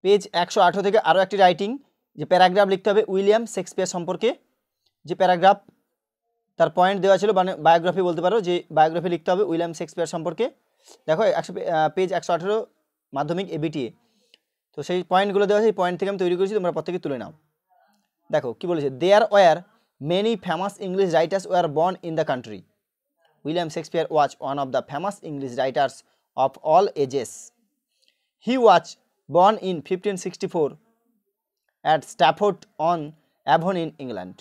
Page 118 থেকে আরও একটি রাইটিং, যে প্যারাগ্রাফ লিখতে হবে উইলিয়াম শেক্সপিয়ার সম্পর্কে। যে প্যারাগ্রাফ তার পয়েন্ট দেওয়া ছিল, মানে বায়োগ্রাফি বলতে পারো, যে বায়োগ্রাফি লিখতে হবে উইলিয়াম শেক্সপিয়ার সম্পর্কে। দেখো পেজ 118 মাধ্যমিক এবিটিএ। তো সেই পয়েন্টগুলো দেওয়া আছে, এই পয়েন্ট থেকে আমি তৈরি করেছি, তোমরা প্রত্যেকে তুলে নাও। দেখো কি বলেছে, there were many famous English writers were born in the country. William Shakespeare was one of the famous English writers of all ages. He was born in 1564 at Stratford-on-Avon in England.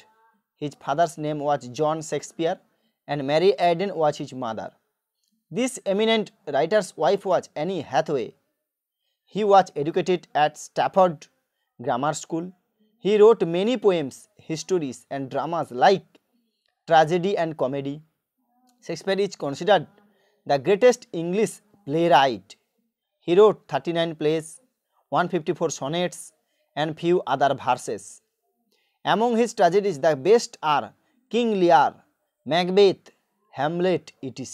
His father's name was John Shakespeare and Mary Eden was his mother. This eminent writer's wife was Anne Hathaway. He was educated at Stafford Grammar School. He wrote many poems, histories and dramas like tragedy and comedy. Shakespeare is considered the greatest English playwright. He wrote 39 plays, 154 sonnets and few other verses. Among his tragedies, the best are King Lear, Macbeth, Hamlet, etc.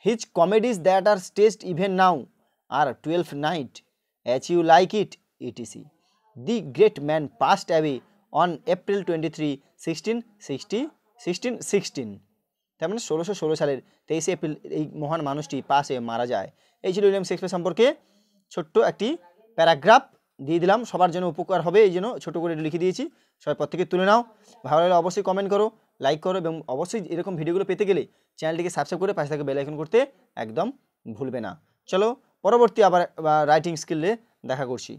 His comedies that are staged even now are Twelfth Night, As You Like It, etc. The great man passed away on April 23, 1616. তার মানে 1616 সালের 23 April এই মহান মানুষটি পাশে মারা যায়। এই ছিল উইলিয়াম শেক্সপিয়ার সম্পর্কে ছোট্ট একটি প্যারাগ্রাফ দিয়ে দিলাম, সবার জন্য উপকার হবে এই জন্য ছোটো করে লিখে দিয়েছি। সবাই প্রত্যেকে তুলে নাও। ভালো লাগলে অবশ্যই কমেন্ট করো, লাইক করো এবং অবশ্যই এরকম ভিডিওগুলো পেতে গেলে চ্যানেলটিকে সাবস্ক্রাইব করে পাশে থেকে বেল আইকন করতে একদম ভুলবে না। চলো পরবর্তী আবার রাইটিং স্কিলে দেখা করছি।